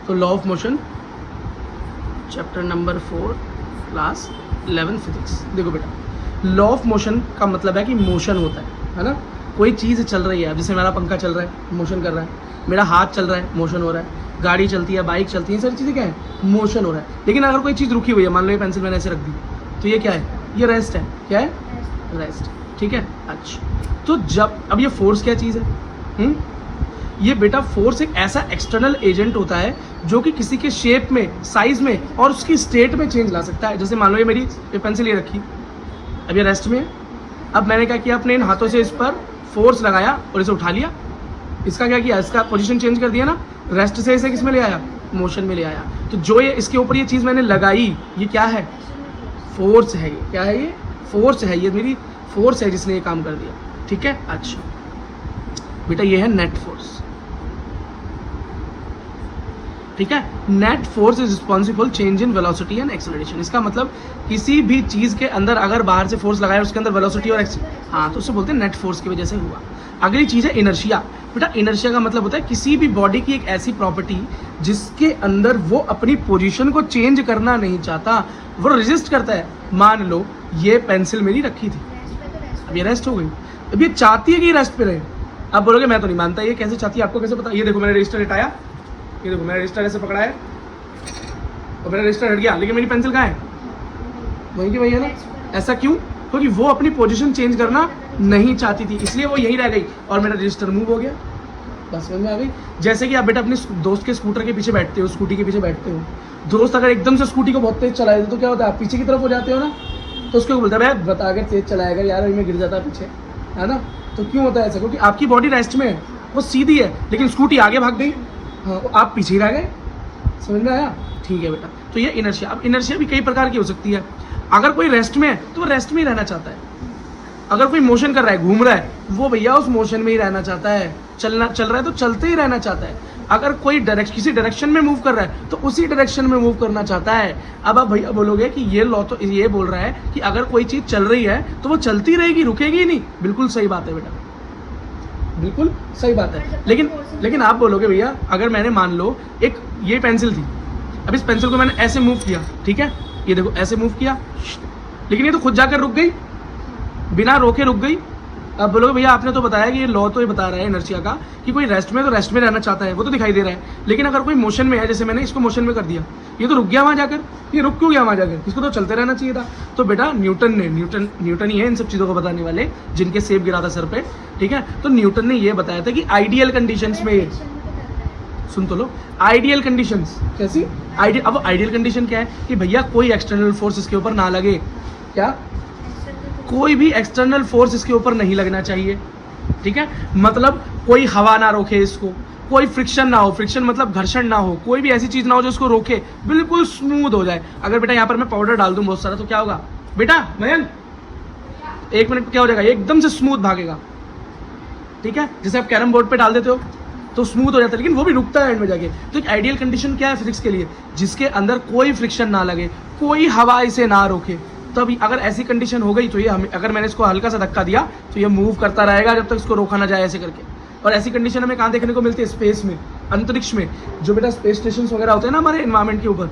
तो law of motion chapter number 4 class 11 physics. देखो बेटा, लॉ ऑफ मोशन का मतलब है कि मोशन होता है ना। कोई चीज़ चल रही है, जैसे मेरा पंखा चल रहा है, मोशन कर रहा है, मेरा हाथ चल रहा है, मोशन हो रहा है, गाड़ी चलती है, बाइक चलती है, सारी चीज़ें क्या है, मोशन हो रहा है। लेकिन अगर कोई चीज़ रुकी हुई है, मान लो ये पेंसिल मैंने ऐसे रख दी, तो ये क्या है, ये रेस्ट है। क्या है, रेस्ट। ठीक है, अच्छा। तो जब अब ये फोर्स क्या चीज़ है, ये बेटा फोर्स एक ऐसा एक्सटर्नल एजेंट होता है जो कि किसी के शेप में, साइज में और उसकी स्टेट में चेंज ला सकता है। जैसे मान लो ये मेरी पेंसिल ये रखी, अब ये रेस्ट में, अब मैंने क्या किया, अपने इन हाथों से इस पर फोर्स लगाया और इसे उठा लिया। इसका क्या किया, इसका पोजीशन चेंज कर दिया ना, रेस्ट से इसे किस में ले आया, मोशन में ले आया। तो जो ये इसके ऊपर ये चीज़ मैंने लगाई, ये क्या है, फोर्स है। ये क्या है, ये फोर्स है, ये मेरी फोर्स है जिसने ये काम कर दिया। ठीक है, अच्छा बेटा ये है नेट फोर्स। ठीक है, net force is responsible change in velocity and acceleration. इसका मतलब किसी भी चीज के अंदर अगर बाहर से फोर्स लगाया उसके अंदर वेलोसिटी और हाँ, तो उससे बोलते हैं नेट फोर्स की वजह से हुआ। अगली चीज है इनर्शिया। बेटा इनर्शिया का मतलब होता है किसी भी बॉडी की एक ऐसी प्रॉपर्टी जिसके अंदर वो अपनी पोजीशन को चेंज करना नहीं चाहता, वो रेजिस्ट करता है। मान लो ये पेंसिल मेरी रखी थी, अब ये रेस्ट हो गई, अब ये चाहती है कि रेस्ट पे रहे। अब बोलोगे मैं तो नहीं मानता, ये कैसे चाहती है, आपको कैसे पता। ये देखो मैंने रजिस्टर हटाया, ये देखो मैंने रजिस्टर ऐसे पकड़ा है और मेरा रजिस्टर हट गया, लेकिन मेरी पेंसिल कहाँ है, वहीं की वही है ना। ऐसा क्यों, क्योंकि वो अपनी पोजीशन चेंज करना नहीं चाहती थी, इसलिए वो यहीं रह गई और मेरा रजिस्टर मूव हो गया। बस समझ में आ गई। जैसे कि आप बेटा अपने दोस्त के स्कूटर के पीछे बैठते हो, स्कूटी के पीछे बैठते हो, दोस्त अगर एकदम से स्कूटी को बहुत तेज चलाए तो क्या होता है, आप पीछे की तरफ हो जाते हो ना, तो उसको बोलता है भाई बता, अगर तेज चलाएगा यार मैं गिर जाता पीछे, है ना। तो क्यों होता है ऐसा, क्योंकि आपकी बॉडी रेस्ट में है, वो सीधी है, लेकिन स्कूटी आगे भाग गई, हाँ आप पीछे ही रह गए। समझ में आया, ठीक है बेटा। तो ये इनर्शिया। अब इनर्शिया भी कई प्रकार की हो सकती है। अगर कोई रेस्ट में है तो वो रेस्ट में ही रहना चाहता है, अगर कोई मोशन कर रहा है, घूम रहा है, वो भैया उस मोशन में ही रहना चाहता है, चल रहा है तो चलते ही रहना चाहता है। अगर कोई किसी डायरेक्शन में मूव कर रहा है तो उसी डायरेक्शन में मूव करना चाहता है। अब आप भैया बोलोगे कि ये लॉ तो ये बोल रहा है कि अगर कोई चीज़ चल रही है तो वो चलती रहेगी, रुकेगी नहीं। बिल्कुल सही बात है बेटा, बिल्कुल सही बात है। लेकिन आप बोलोगे भैया अगर मैंने मान लो एक ये पेंसिल थी, अब इस पेंसिल को मैंने ऐसे मूव किया, ठीक है, ये देखो ऐसे मूव किया, लेकिन ये तो खुद जाकर रुक गई, बिना रोके रुक गई। अब बोलोगे भैया आपने तो बताया कि ये लॉ तो ये बता रहा है इनर्शिया का कि कोई रेस्ट में तो रेस्ट में रहना चाहता है, वो तो दिखाई दे रहा है। लेकिन अगर कोई मोशन में है, जैसे मैंने इसको मोशन में कर दिया, ये तो रुक गया वहाँ जाकर, ये रुक क्यों गया वहाँ जाकर, इसको तो चलते रहना चाहिए था। तो बेटा न्यूटन ही है इन सब चीज़ों को बताने वाले, जिनके सेब गिरा था सर पे। ठीक है, तो न्यूटन ने ये बताया था कि आइडियल कंडीशंस में, सुन तो लो, आइडियल कंडीशंस कैसी, अब आइडियल कंडीशन क्या है कि भैया कोई एक्सटर्नल फोर्स इसके ऊपर ना लगे। क्या, कोई भी एक्सटर्नल फोर्स इसके ऊपर नहीं लगना चाहिए। ठीक है, मतलब कोई हवा ना रोके इसको, कोई फ्रिक्शन ना हो, फ्रिक्शन मतलब घर्षण ना हो, कोई भी ऐसी चीज ना हो जो इसको रोके, बिल्कुल स्मूथ हो जाए। अगर बेटा यहाँ पर मैं पाउडर डाल दूं बहुत सारा तो क्या होगा बेटा, मयंक 1 मिनट क्या हो जाएगा, एकदम से स्मूथ भागेगा। ठीक है, जैसे आप कैरम बोर्ड पे डाल देते हो तो स्मूथ हो जाता है, लेकिन वो भी रुकता है एंड में जाके। तो एक आइडियल कंडीशन क्या है फिजिक्स के लिए, जिसके अंदर कोई फ्रिक्शन ना लगे, कोई हवा इसे ना रोके। तब अगर ऐसी कंडीशन हो गई तो ये अगर मैंने इसको हल्का सा धक्का दिया तो ये मूव करता रहेगा जब तक इसको रोका ना जाए, ऐसे करके। और ऐसी कंडीशन हमें कहाँ देखने को मिलती है, स्पेस में, अंतरिक्ष में। जो बेटा स्पेस स्टेशन वगैरह होते हैं ना हमारे एनवायरमेंट के ऊपर,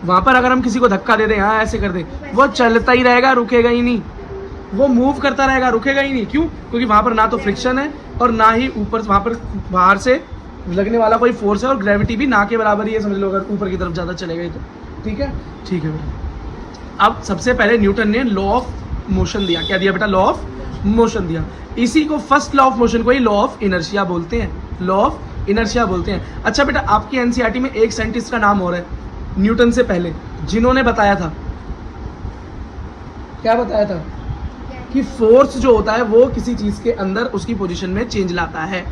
वहाँ पर अगर हम किसी को धक्का दे दें, हाँ ऐसे कर दें, वो चलता ही रहेगा, रुकेगा ही नहीं, वो मूव करता रहेगा, रुकेगा ही नहीं। क्यों, क्योंकि वहाँ पर ना तो फ्रिक्शन है और ना ही ऊपर वहाँ पर बाहर से लगने वाला कोई फोर्स है, और ग्रेविटी भी ना के बराबर ही है, समझ लो अगर ऊपर की तरफ ज़्यादा चलेगा तो। ठीक है, ठीक है बेटा। अब सबसे पहले न्यूटन ने लॉ ऑफ मोशन दिया। क्या दिया बेटा, लॉ ऑफ मोशन दिया। इसी को फर्स्ट लॉ ऑफ मोशन को ही लॉ ऑफ इनर्शिया बोलते हैं, लॉ ऑफ इनर्शिया बोलते हैं। अच्छा बेटा, आपकी एनसीईआरटी में एक साइंटिस्ट का नाम और है न्यूटन से पहले, जिन्होंने बताया था, क्या बताया था, कि फोर्स जो होता है वो किसी चीज के अंदर उसकी पोजीशन में चेंज लाता है।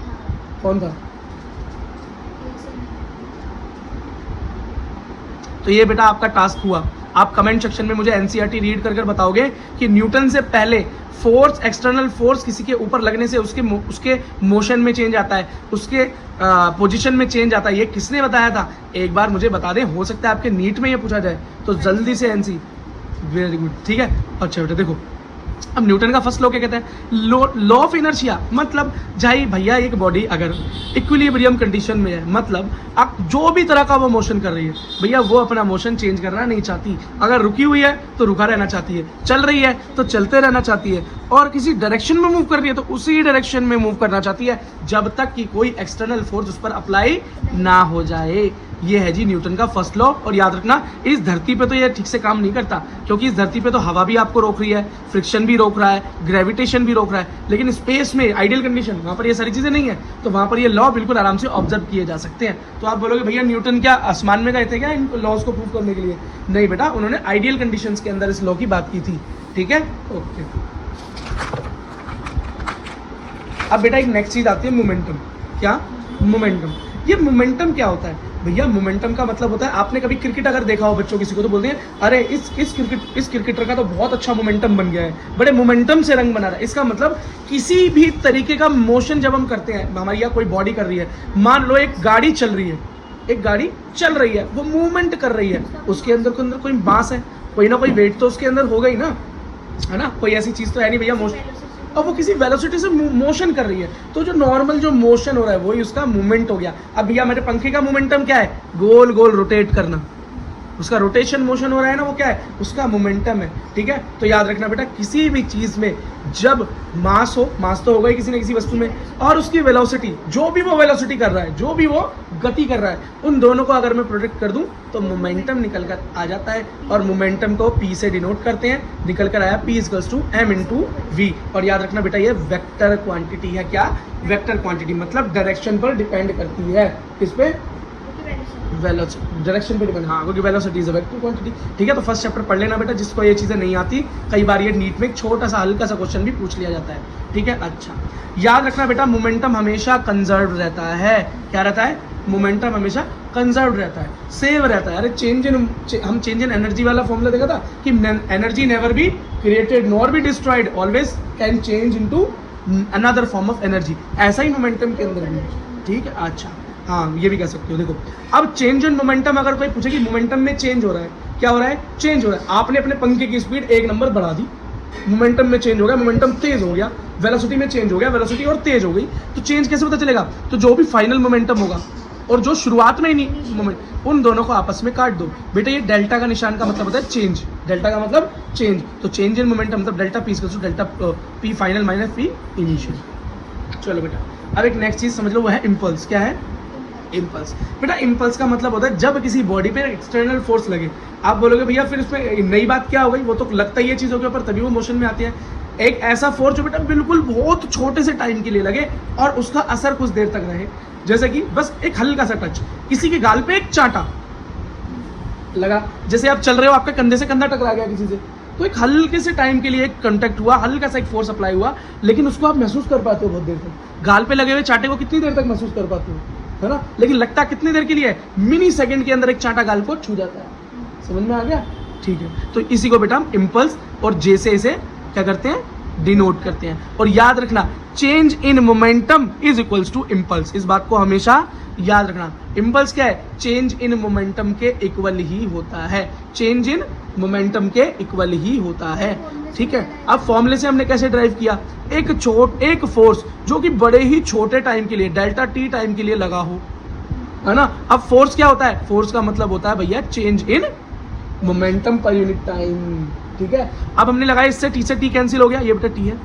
कौन था, तो ये बेटा आपका टास्क हुआ। आप कमेंट सेक्शन में मुझे एनसीईआरटी रीड कर बताओगे कि न्यूटन से पहले फोर्स, एक्सटर्नल फोर्स किसी के ऊपर लगने से उसके मोशन में चेंज आता है, उसके पोजीशन में चेंज आता है, ये किसने बताया था, एक बार मुझे बता दें। हो सकता है आपके नीट में ये पूछा जाए, तो जल्दी से एनसी, वेरी गुड। ठीक है, अच्छा बेटा देखो, अब न्यूटन का फर्स्ट लॉ क्या कहता है, लॉ ऑफ इनर्शिया, मतलब जाई भैया एक बॉडी अगर इक्विलिब्रियम कंडीशन में है, मतलब अब जो भी तरह का वो मोशन कर रही है भैया, वो अपना मोशन चेंज करना नहीं चाहती। अगर रुकी हुई है तो रुका रहना चाहती है, चल रही है तो चलते रहना चाहती है, और किसी डायरेक्शन में मूव कर रही है तो उसी डायरेक्शन में मूव करना चाहती है, जब तक कि कोई एक्सटर्नल फोर्स उस पर अप्लाई ना हो जाए। ये है जी न्यूटन का फर्स्ट लॉ। और याद रखना, इस धरती पे तो ये ठीक से काम नहीं करता, क्योंकि इस धरती पे तो हवा भी आपको रोक रही है, फ्रिक्शन भी रोक रहा है, ग्रेविटेशन भी रोक रहा है, लेकिन स्पेस में आइडियल कंडीशन, वहाँ पर ये सारी चीज़ें नहीं है, तो वहाँ पर ये लॉ बिल्कुल आराम से ऑब्जर्व किए जा सकते हैं। तो आप बोलोगे भैया न्यूटन क्या आसमान में गए थे क्या इन लॉज को प्रूव करने के लिए? नहीं बेटा, उन्होंने आइडियल कंडीशंस के अंदर इस लॉ की बात की थी। ठीक है, ओके। अब बेटा एक नेक्स्ट चीज आती है मोमेंटम। क्या? मोमेंटम। ये मोमेंटम क्या होता है भैया? मोमेंटम का मतलब होता है, आपने कभी क्रिकेट अगर देखा हो बच्चों किसी को, तो बोलते हैं अरे इस क्रिकेटर का तो बहुत अच्छा मोमेंटम बन गया है, बड़े मोमेंटम से रंग बना रहा है। इसका मतलब किसी भी तरीके का मोशन जब हम करते हैं, हमारी या कोई बॉडी कर रही है, मान लो एक गाड़ी चल रही है, एक गाड़ी चल रही है, वो मूवमेंट कर रही है, उसके अंदर कोई बांस है, कोई ना कोई वेट तो उसके अंदर हो गई ना, है ना? कोई ऐसी चीज तो है नहीं भैया मोशन, और वो किसी वेलोसिटी से मोशन कर रही है, तो जो नॉर्मल जो मोशन हो रहा है वही उसका मूवमेंट हो गया। अब भैया मेरे पंखे का मोमेंटम क्या है? गोल गोल रोटेट करना, उसका रोटेशन मोशन हो रहा है ना, वो क्या है? उसका मोमेंटम है। ठीक है, तो याद रखना बेटा, किसी भी चीज में जब मास हो, मास तो होगा ही किसी न किसी वस्तु में, और उसकी वेलोसिटी, जो भी वो वेलोसिटी कर रहा है, जो भी वो गति कर रहा है, उन दोनों को अगर मैं प्रोडक्ट कर दूं तो मोमेंटम निकल कर आ जाता है, और मोमेंटम को P से डिनोट करते हैं, निकल कर आया P = m × v। और याद रखना बेटा, ये वेक्टर क्वांटिटी है। क्या? वेक्टर क्वांटिटी, मतलब डायरेक्शन पर डिपेंड करती है। किस पे? वेलोसिटी, डायरेक्शन पे डिपेंड। हाँ, क्योंकि velocity is a vector quantity. ठीक है, तो फर्स्ट चैप्टर पढ़ लेना बेटा, जिसको ये चीज़ें नहीं आती, कई बार ये नीट में एक छोटा सा हल्का सा क्वेश्चन भी पूछ लिया जाता है। ठीक है, अच्छा याद रखना बेटा, मोमेंटम हमेशा कंजर्व रहता है। क्या रहता है? मोमेंटम हमेशा कंजर्व रहता है, सेव रहता है। अरे हम चेंज इन एनर्जी वाला फॉर्मूला देखा था कि energy never be created nor be destroyed, always can change into another form of energy. ऐसा ही मोमेंटम के अंदर भी। ठीक है, अच्छा हाँ, ये भी कह सकते हो। देखो, अब चेंज इन मोमेंटम, अगर कोई पूछे कि मोमेंटम में चेंज हो रहा है, क्या हो रहा है? चेंज हो रहा है। आपने अपने पंखे की स्पीड 1 नंबर बढ़ा दी, मोमेंटम में चेंज हो गया, मोमेंटम तेज हो गया, वेलोसिटी में चेंज हो गया, वेलोसिटी और तेज हो गई। तो चेंज कैसे पता चलेगा? तो जो भी फाइनल मोमेंटम होगा और जो शुरुआत में ही नहीं मोमेंट, उन दोनों को आपस में काट दो। बेटा ये डेल्टा का निशान का मतलब होता है चेंज, डेल्टा का मतलब चेंज, तो चेंज इन मोमेंटम मतलब delta P = delta P final - P initial. चलो बेटा, अब एक नेक्स्ट चीज समझ लो, वो है इम्पल्स। क्या है? इम्पल्स। बेटा इम्पल्स का मतलब होता है जब किसी बॉडी पे एक्सटर्नल फोर्स लगे। आप बोलोगे भैया फिर इसमें नई बात क्या हो गई? वो तो लगता ही है चीज़ों के ऊपर, तभी वो मोशन में आती है। एक ऐसा फोर्स जो बेटा बिल्कुल बहुत छोटे से टाइम के लिए लगे और उसका असर कुछ देर तक रहे, जैसे कि बस एक हल्का सा टच, किसी के गाल पे एक चांटा लगा, जैसे आप चल रहे हो, आपके कंधे से कंधा टकरा गया किसी से, तो एक हल्के से टाइम के लिए एक कांटेक्ट हुआ, हल्का सा एक फोर्स अप्लाई हुआ, लेकिन उसको आप महसूस कर पाते हो बहुत देर तक। गाल पे लगे हुए चांटे को कितनी देर तक महसूस कर पाते हो, है ना? लेकिन लगता कितनी देर के लिए है? मिनी सेकंड के अंदर एक चांटा गाल को छू जाता है। समझ में आ गया? ठीक है, तो इसी को बेटा हम इम्पल्स और जे से इसे क्या करते हैं? डिनोट करते हैं। और याद रखना, change in momentum is equals to impulse. इस बात को हमेशा याद रखना। इम्पल्स क्या है? चेंज इन मोमेंटम के इक्वल ही होता है, चेंज इन मोमेंटम के इक्वल ही होता है। ठीक है, अब फॉर्मूले से हमने कैसे ड्राइव किया? एक फोर्स जो कि बड़े ही छोटे टाइम के लिए, डेल्टा T टाइम के लिए लगा हो, है ना? अब फोर्स क्या होता है? फोर्स का मतलब होता है भैया change in momentum per unit time. ठीक है, अब हमने लगाया, इससे T से T कैंसिल हो गया, ये बेटा T है,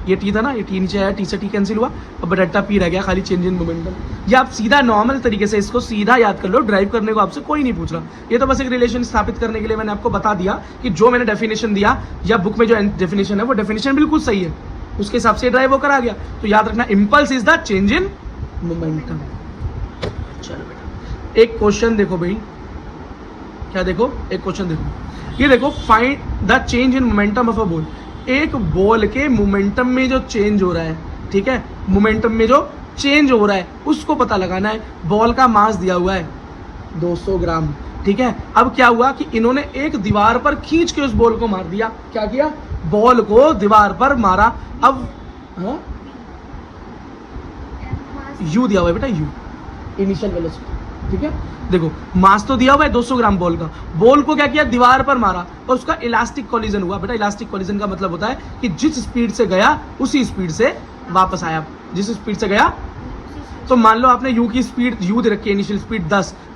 ये T था ना, ये T नीचे आया, T से T कैंसिल हुआ, अब डेल्टा P रह गया, खाली चेंज इन मोमेंटम। ये आप सीधा नॉर्मल तरीके से इसको सीधा याद कर लो, ड्राइव करने को आपसे कोई नहीं पूछ रहा। ये तो बस एक रिलेशन स्थापित करने के लिए मैंने आपको बता दिया कि जो मैंने डेफिनेशन दिया या बुक में जो डेफिनेशन है वो डेफिनेशन बिल्कुल सही है, उसके हिसाब से ड्राइव होकर आ गया। तो याद रखना, impulse is the change in momentum. चलो बेटा, एक क्वेश्चन देखो भाई, क्या देखो? एक क्वेश्चन देखो, ये देखो, find the change in momentum of a ball. एक बॉल के मोमेंटम में जो चेंज हो रहा है, ठीक है, मोमेंटम में जो चेंज हो रहा है उसको पता लगाना है। बॉल का मास दिया हुआ है 200 ग्राम, ठीक है। अब क्या हुआ कि इन्होंने एक दीवार पर खींच के उस बॉल को मार दिया। क्या किया? बॉल को दीवार पर मारा। अब यू दिया हुआ है बेटा, यू इनिशियल वेलोसिटी, ठीक है। देखो मास तो दिया हुआ है 200 ग्राम बॉल का, बॉल को क्या किया, दीवार पर मारा और उसका इलास्टिक कोलिजन हुआ। बेटा इलास्टिक कोलिजन का मतलब होता है कि जिस स्पीड से गया उसी स्पीड से वापस आया, जिस स्पीड से गया। तो मान लो आपने यू की स्पीड, यू दे रखी है initial speed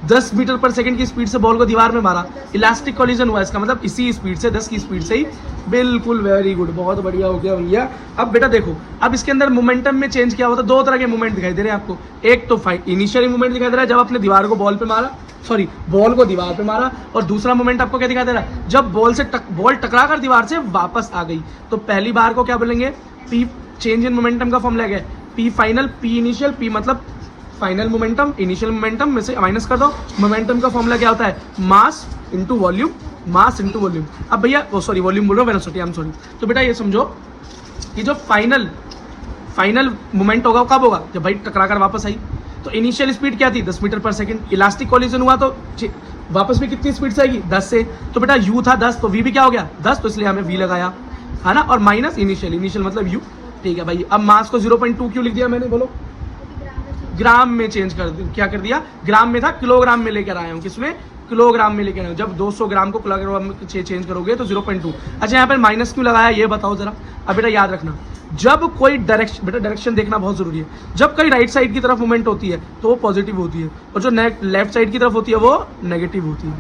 10 metre per second की स्पीड से बॉल को दीवार में मारा, इलास्टिक कोलिजन हुआ, इसका मतलब इसी स्पीड से 10 की स्पीड से ही। बिल्कुल वेरी गुड, बहुत बढ़िया हो गया भैया। अब बेटा देखो, अब इसके अंदर मोमेंटम में चेंज क्या होता है, दो तरह के मूवमेंट दिखाई दे रहे हैं आपको। एक तो इनिशियल मूवमेंट दिखाई दे रहा है जब आपने दीवार को बॉल पे मारा, सॉरी बॉल को दीवार पे मारा, और दूसरा मोमेंट आपको क्या दिखाई दे रहा है, जब बॉल टकरा कर दीवार से वापस आ गई। तो पहली बार को क्या बोलेंगे, पी चेंज इन मोमेंटम का फॉर्मूला क्या है, P final, P initial, P मतलब फाइनल मोमेंटम, इनिशियल मोमेंटम में से माइनस कर दो। मोमेंटम का फॉर्मूला क्या होता है, mass into volume, mass into volume. अब भैया वो सॉरी वॉल्यूम बोल रहा हूँ, वेलोसिटी, आई एम सॉरी। तो बेटा ये समझो कि जो फाइनल मोमेंट होगा कब होगा, जब भाई टकरा कर वापस आई। तो इनिशियल स्पीड क्या थी, 10 metre per second, elastic collision हुआ तो वापस भी कितनी स्पीड से आएगी, 10 से। तो बेटा यू था 10, तो वी भी क्या हो गया 10, तो इसलिए हमें वी लगाया, है ना, और माइनस इनिशियल मतलब यू। ठीक है भाई, अब मास को 0.2 क्यों लिख दिया मैंने, बोलो, ग्राम में चेंज कर दिया, क्या कर दिया, ग्राम में था किलोग्राम में लेकर आया हूँ, किसमें, किलोग्राम में लेकर आया हूँ। जब 200 ग्राम को किलोग्राम में चेंज करोगे तो 0.2। अच्छा यहाँ पर माइनस क्यों लगाया ये बताओ जरा। अब बेटा याद रखना, जब कोई डायरेक्शन, बेटा डायरेक्शन देखना बहुत जरूरी है, जब कहीं राइट साइड की तरफ मूवमेंट होती है तो वो पॉजिटिव होती है, और जो लेफ्ट साइड की तरफ होती है वो नेगेटिव होती है।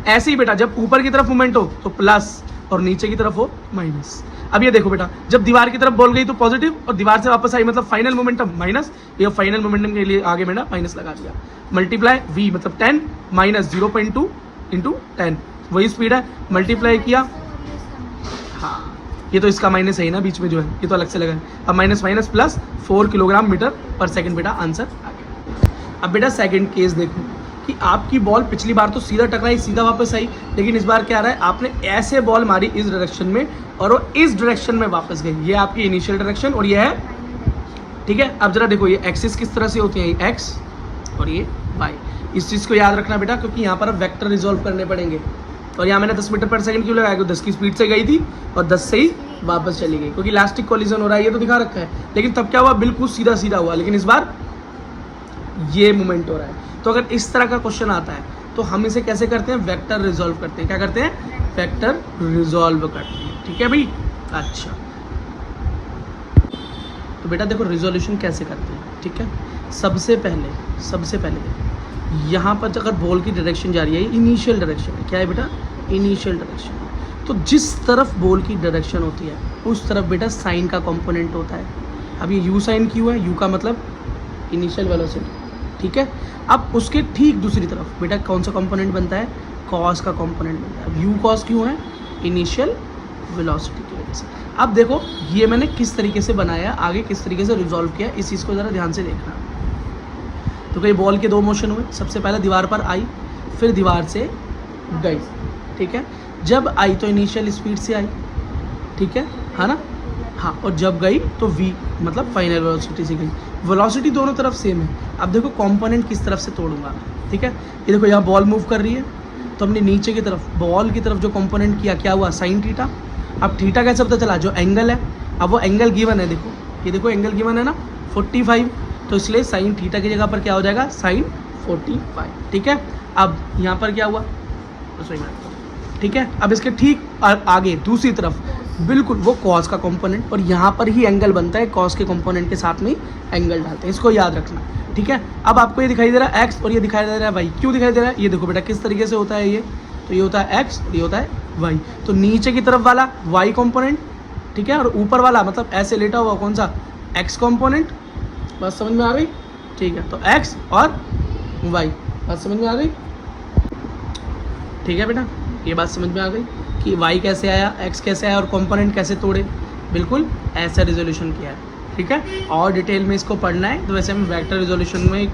ऐसे ही बेटा जब ऊपर की तरफ मूवमेंट हो तो प्लस, और नीचे की तरफ हो माइनस। अब ये देखो बेटा, जब दीवार की तरफ बॉल गई तो पॉजिटिव, और दीवार से वापस आई मतलब फाइनल मोमेंटम माइनस। ये फाइनल मोमेंटम के लिए आगे मैंने माइनस लगा दिया, मल्टीप्लाई वी मतलब 10 माइनस 0.2 इंटू 10, वही स्पीड है, मल्टीप्लाई किया। हाँ ये तो इसका माइनस है ही ना, बीच में जो है ये तो अलग से लगा है। अब minus minus plus 4 kilogram metre per second, बेटा आंसर आ गया। अब बेटा सेकंड केस देखो कि आपकी बॉल पिछली बार तो सीधा टकराई, सीधा वापस आई, लेकिन इस बार क्या आ रहा है, आपने ऐसे बॉल मारी इस डायरेक्शन में और वो इस डायरेक्शन में वापस गई। ये आपकी इनिशियल डायरेक्शन और ये है, ठीक है। अब जरा देखो ये एक्सिस किस तरह से होती है, ये एक्स और ये वाई। इस चीज़ को याद रखना बेटा, क्योंकि यहाँ पर अब वेक्टर रिजॉल्व करने पड़ेंगे। और यहाँ मैंने 10 मीटर पर सेकंड क्यों लगाया, 10 की स्पीड से गई थी और 10 से ही वापस चली गई, क्योंकि इलास्टिक कोलिजन हो रहा है, ये तो दिखा रखा है। लेकिन तब क्या हुआ, बिल्कुल सीधा सीधा हुआ, लेकिन इस बार ये मूवमेंट हो रहा है। तो अगर इस तरह का क्वेश्चन आता है तो हम इसे कैसे करते हैं, वेक्टर रिजॉल्व करते हैं। क्या करते हैं, वेक्टर रिजॉल्व करते हैं, ठीक है भाई। अच्छा तो बेटा देखो रिजोल्यूशन कैसे करते हैं, ठीक है। सबसे पहले यहाँ पर अगर बॉल की डायरेक्शन जा रही है, इनिशियल डायरेक्शन है, क्या है बेटा, इनिशियल डायरेक्शन। तो जिस तरफ बॉल की डायरेक्शन होती है उस तरफ बेटा साइन का कंपोनेंट होता है। अब ये यू साइन क्यू है, यू का मतलब इनिशियल वेलोसिटी, ठीक है। अब उसके ठीक दूसरी तरफ बेटा कौन सा कंपोनेंट बनता है, कॉस का कंपोनेंट बनता है। अब यू कॉस क्यों है, इनिशियल वेलोसिटी की वजह से। अब देखो ये मैंने किस तरीके से बनाया, आगे किस तरीके से रिजॉल्व किया, इस चीज़ को ज़रा ध्यान से देखना। तो कई बॉल के दो मोशन हुए, सबसे पहले दीवार पर आई, फिर दीवार से गई, ठीक है। जब आई तो इनिशियल स्पीड से आई, ठीक है ना, हाँ, और जब गई तो v मतलब फाइनल वेलोसिटी से गई। वेलोसिटी दोनों तरफ सेम है। अब देखो कंपोनेंट किस तरफ से तोड़ूंगा, ठीक है। ये देखो यहाँ बॉल मूव कर रही है, तो हमने नीचे की तरफ बॉल की तरफ जो कंपोनेंट किया, क्या हुआ, साइन थीटा। अब थीटा कैसे पता चला, जो एंगल है, अब वो एंगल गिवन है, देखो ये देखो एंगल गिवन है ना 45, तो इसलिए साइन थीटा की जगह पर क्या हो जाएगा, साइन 45, ठीक है। अब यहाँ पर क्या हुआ, ठीक है। अब इसके ठीक आगे दूसरी तरफ बिल्कुल वो कॉस का कंपोनेंट, और यहाँ पर ही एंगल बनता है, कॉस के कंपोनेंट के साथ में एंगल डालते हैं, इसको याद रखना, ठीक है। अब आपको ये दिखाई दे रहा है एक्स और ये दिखाई दे रहा है वाई, क्यों दिखाई दे रहा है, ये देखो बेटा किस तरीके से होता है ये, तो ये होता है एक्स और ये होता है वाई। तो नीचे की तरफ वाला वाई कंपोनेंट, ठीक है, और ऊपर वाला मतलब ऐसे लेटा हुआ कौन सा, एक्स कंपोनेंट। बात समझ में आ गई, ठीक है। तो एक्स और वाई, बात समझ में आ गई, ठीक है बेटा। ये बात समझ में आ गई कि y कैसे आया, x कैसे आया और कंपोनेंट कैसे तोड़े, बिल्कुल ऐसा रिजोल्यूशन किया है, ठीक है। और डिटेल में इसको पढ़ना है तो वैसे हम वेक्टर रिजोल्यूशन में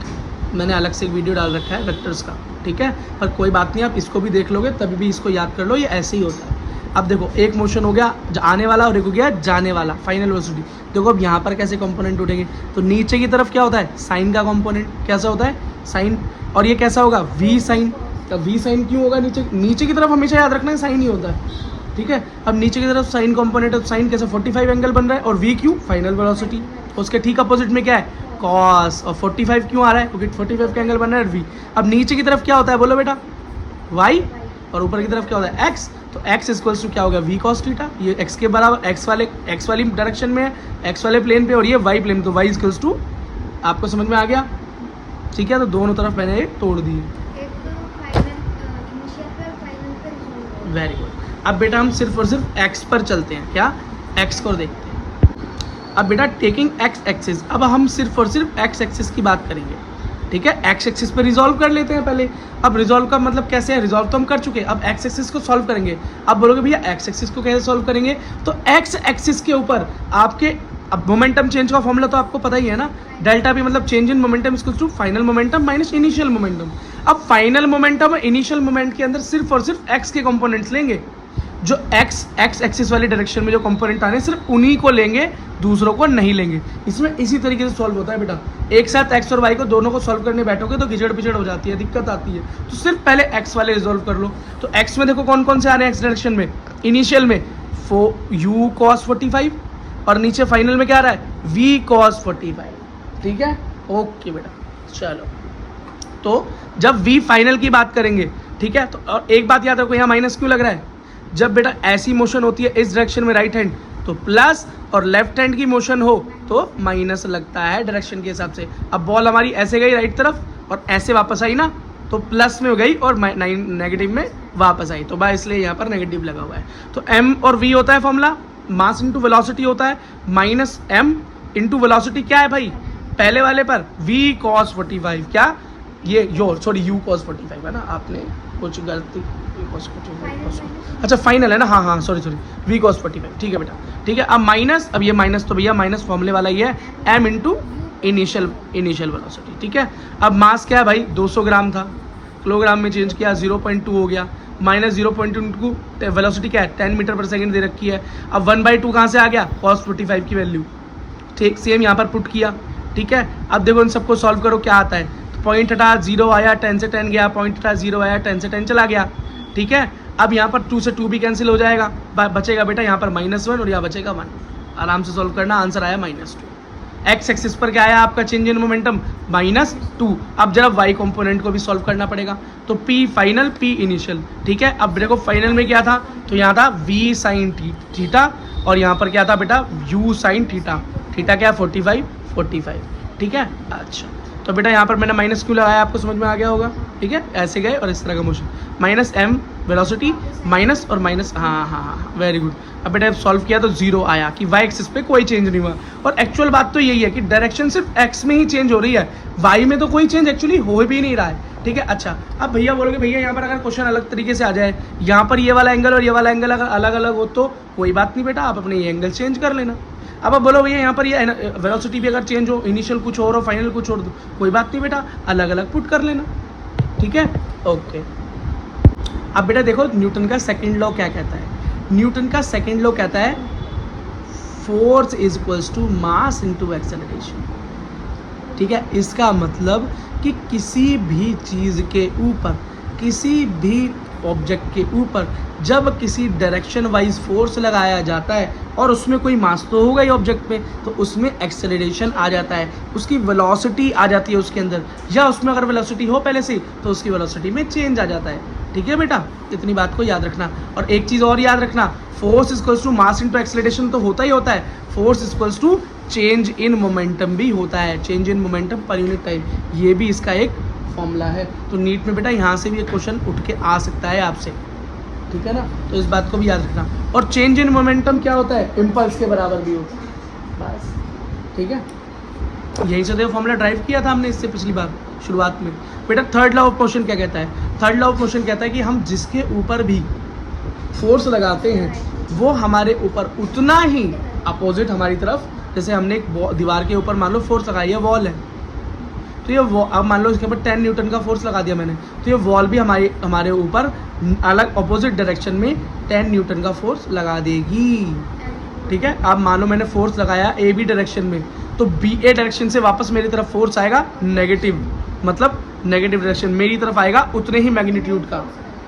मैंने अलग से एक वीडियो डाल रखा है वेक्टर्स का, ठीक है। पर कोई बात नहीं, आप इसको भी देख लोगे तभी भी इसको याद कर लो, ये ऐसे ही होता है। अब देखो एक मोशन हो गया आने वाला और एक हो गया जाने वाला, फाइनल वेलोसिटी। देखो अब यहाँ पर कैसे कंपोनेंट उठेंगे, तो नीचे की तरफ क्या होता है, साइन का कंपोनेंट, कैसा होता है, साइन, और ये कैसा होगा, वी साइन। अब वी साइन क्यों होगा, नीचे की तरफ हमेशा याद रखना है साइन ही होता है, ठीक है। अब नीचे की तरफ साइन कंपोनेंट है, साइन कैसे 45 एंगल बन रहा है, और वी क्यू फाइनल वेलोसिटी। उसके ठीक अपोजिट में क्या है, कॉस, और 45 क्यों आ रहा है? क्योंकि 45 का एंगल बन रहा है वी। अब नीचे की तरफ क्या होता है बोलो बेटा? वाई, और ऊपर की तरफ क्या होता है? एक्स। तो एक्स इक्वल्स टू क्या होगा? V cos theta. ये एक्स के बराबर, एक्स वाली डायरेक्शन में है, एक्स वाले प्लेन पे, और ये वाई प्लेन, तो वाई इक्वल्स टू, आपको समझ में आ गया? ठीक है, तो दोनों तरफ मैंने ये तोड़ दिए। Very good. अब बेटा हम सिर्फ और सिर्फ एक्स पर चलते हैं, क्या? एक्स को देखते हैं। अब बेटा टेकिंग एक्स एक्सिस, अब हम सिर्फ और सिर्फ एक्स एक्सिस की बात करेंगे, ठीक है? एक्स एक्सिस पर रिजॉल्व कर लेते हैं पहले। अब रिजॉल्व का मतलब कैसे है? रिजॉल्व तो हम कर चुके हैं, अब एक्स एक्सिस को सॉल्व करेंगे। अब बोलोगे भैया एक्स एक्सिस को कैसे सॉल्व करेंगे? तो एक्स एक्सिस के ऊपर आपके, अब मोमेंटम चेंज का फॉर्मूला तो आपको पता ही है ना, डेल्टा पी मतलब change in momentum equals to final momentum minus initial momentum. अब फाइनल मोमेंटम और इनिशियल मोमेंट के अंदर सिर्फ और सिर्फ एक्स के कंपोनेंट्स लेंगे, जो एक्स एक्सिस वाली डायरेक्शन में जो कंपोनेंट आने सिर्फ उन्हीं को लेंगे, दूसरों को नहीं लेंगे। इसमें इसी तरीके से सॉल्व होता है बेटा। एक साथ एक्स और वाई को दोनों को सॉल्व करने बैठोगे तो घिचड़ पिचड़ हो जाती है, दिक्कत आती है। तो सिर्फ पहले एक्स वाले रिजॉल्व कर लो। तो एक्स में देखो कौन कौन से आ रहे हैं एक्स डायरेक्शन में, इनिशियल में यू कॉस 45, और नीचे फाइनल में क्या आ रहा है? V cos 45। ठीक है, ओके बेटा, चलो। तो जब वी फाइनल की बात करेंगे, ठीक है, तो और एक बात याद रखो, यहाँ माइनस क्यों लग रहा है? जब बेटा ऐसी मोशन होती है इस डायरेक्शन में राइट हैंड तो प्लस, और लेफ्ट हैंड की मोशन हो तो माइनस लगता है डायरेक्शन के हिसाब से। अब बॉल हमारी ऐसे गई राइट तरफ और ऐसे वापस आई ना, तो प्लस में गई और नेगेटिव में वापस आई, तो बस इसलिए यहाँ पर नेगेटिव लगा हुआ है। तो एम और वी होता है फॉर्मूला, मास इंटू वेलोसिटी होता है, माइनस एम इंटू वेलोसिटी क्या है भाई? पहले वाले पर वी कॉस 45, क्या ये यू कॉस 45 है ना, आपने कुछ गलती, अच्छा फाइनल है ना, हाँ सॉरी वी कॉस 45, ठीक है बेटा, ठीक है। अब माइनस, अब ये माइनस तो भैया माइनस फॉर्मूले वाला ही है, एम इंटू इनिशियल वेलोसिटी, ठीक है। अब मास क्या है भाई? 200 ग्राम था, किलोग्राम में चेंज किया, 0.2 हो गया, माइनस 0.2, वेलोसिटी क्या है? 10 मीटर पर सेकेंड दे रखी है। अब 1/2 कहाँ से आ गया? कॉस 45 की वैल्यू, ठीक, सेम यहाँ पर पुट किया, ठीक है। अब देखो इन सबको सॉल्व करो, क्या आता है? तो पॉइंट हटा 0 आया, 10 से 10 गया, पॉइंट हटा 0 आया, 10 से 10 चला गया, ठीक है। अब यहाँ पर 2 से 2 भी कैंसिल हो जाएगा, बचेगा बेटा यहाँ पर -1 और यहाँ बचेगा 1। आराम से सॉल्व करना, आंसर आया -2। एक्स एक्सिस पर क्या आया आपका? Change in momentum -2। अब जरा वाई कंपोनेंट को भी सॉल्व करना पड़ेगा, तो पी फाइनल पी इनिशियल, ठीक है। अब देखो फाइनल में क्या था? तो यहाँ था वी साइन थीटा, और यहाँ पर क्या था बेटा? You sine theta. थीटा क्या? 45, ठीक है। अच्छा, तो बेटा यहाँ पर मैंने माइनस क्यों लगाया, आपको समझ में आ गया होगा, ठीक है। ऐसे गए और इस तरह का motion, minus M velocity, minus और माइनस, हाँ, वेरी गुड। अब बेटा सॉल्व किया तो 0 आया कि वाई एक्सिस पे कोई चेंज नहीं हुआ। और एक्चुअल बात तो यही है कि डायरेक्शन सिर्फ एक्स में ही चेंज हो रही है, वाई में तो कोई चेंज एक्चुअली हो भी नहीं रहा है, ठीक है। अच्छा, अब भैया बोलोगे भैया यहाँ पर अगर क्वेश्चन अलग तरीके से आ जाए, यहाँ पर ये वाला एंगल और ये वाला एंगल अगर अलग अलग हो तो कोई बात नहीं बेटा, आप अपने ये एंगल चेंज कर लेना। अब आप बोलो भैया यहाँ पर ये वेलोसिटी भी अगर चेंज हो, इनिशियल कुछ और हो, फाइनल कुछ और दो, कोई बात नहीं बेटा, अलग अलग पुट कर लेना, ठीक है, ओके। अब बेटा देखो न्यूटन का सेकंड लॉ क्या कहता है। न्यूटन का सेकंड लॉ कहता है force is equals to mass into acceleration, ठीक है। इसका मतलब कि किसी भी चीज़ के ऊपर, किसी भी ऑब्जेक्ट के ऊपर जब किसी डायरेक्शन वाइज फोर्स लगाया जाता है और उसमें कोई मास तो होगा ही ऑब्जेक्ट में, तो उसमें एक्सेलरेशन आ जाता है, उसकी वेलोसिटी आ जाती है उसके अंदर, या उसमें अगर वेलोसिटी हो पहले से तो उसकी वेलोसिटी में चेंज आ जाता है, ठीक है बेटा। इतनी बात को याद रखना। और एक चीज़ और याद रखना, force equals to mass into acceleration तो होता ही होता है, force equals to change in momentum भी होता है, change in momentum per unit time, ये भी इसका एक फॉर्मूला है। तो नीट में बेटा यहाँ से भी एक क्वेश्चन उठ के आ सकता है आपसे, ठीक है ना, तो इस बात को भी याद रखना। और चेंज इन मोमेंटम क्या होता है? इम्पल्स के बराबर भी होता है, बस, ठीक है। यही से तो फॉर्मूला ड्राइव किया था हमने इससे पिछली बार शुरुआत में। बेटा थर्ड लॉ ऑफ मोशन क्या कहता है? थर्ड लॉ ऑफ मोशन कहता है कि हम जिसके ऊपर भी फोर्स लगाते हैं वो हमारे ऊपर उतना ही अपोजिट हमारी तरफ, जैसे हमने एक दीवार के ऊपर मान लो फोर्स लगाई है, वॉल है, तो ये अब मान लो इसके ऊपर 10 न्यूटन का फोर्स लगा दिया मैंने, तो ये वॉल भी हमारे ऊपर अलग अपोजिट डायरेक्शन में 10 न्यूटन का फोर्स लगा देगी, ठीक है। अब मान लो मैंने फोर्स लगाया ए बी डायरेक्शन में, तो बी ए डायरेक्शन से वापस मेरी तरफ फोर्स आएगा नेगेटिव, मतलब नेगेटिव डायरेक्शन मेरी तरफ आएगा, उतने ही मैग्नीट्यूड का,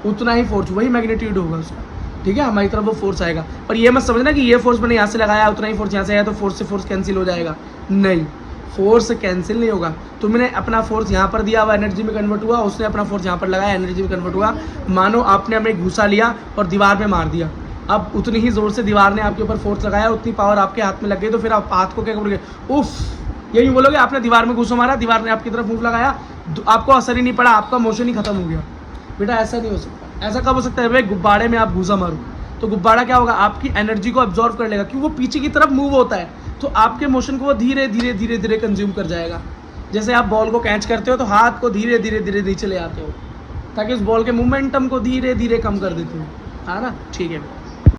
उतना ही फोर्स, वही मैग्नीट्यूड होगा उसका, ठीक है, हमारी तरफ वो फोर्स आएगा। पर ये मत समझना कि ये फोर्स मैंने यहाँ से लगाया उतना ही फोर्स यहाँ से आया तो फोर्स से फोर्स कैंसिल हो जाएगा, नहीं, फोर्स कैंसिल नहीं होगा। तुमने अपना फोर्स यहाँ पर दिया हुआ एनर्जी में कन्वर्ट हुआ, उसने अपना फोर्स यहाँ पर लगाया एनर्जी में कन्वर्ट हुआ। मानो आपने हमें घूसा लिया और दीवार में मार दिया, अब उतनी ही ज़ोर से दीवार ने आपके ऊपर फोर्स लगाया, उतनी पावर आपके हाथ में लग गई, तो फिर आप हाथ को क्या करोगे, उफ यही बोलोगे आपने दीवार में घूसा मारा, दीवार ने आपकी तरफ मूव लगाया, आपको असर ही नहीं पड़ा, आपका मोशन ही खत्म हो गया। बेटा ऐसा नहीं हो सकता। ऐसा कब हो सकता है भाई, गुब्बारे में आप घूसा मारो तो गुब्बारा क्या होगा, आपकी एनर्जी को अब्जॉर्व कर लेगा, क्योंकि वो पीछे की तरफ मूव होता है, तो आपके मोशन को वो धीरे धीरे धीरे धीरे कंज्यूम कर जाएगा। जैसे आप बॉल को कैच करते हो तो हाथ को धीरे धीरे धीरे नीचे ले आते हो, ताकि उस बॉल के मोमेंटम को धीरे धीरे कम कर देते हो, है ना। ठीक है।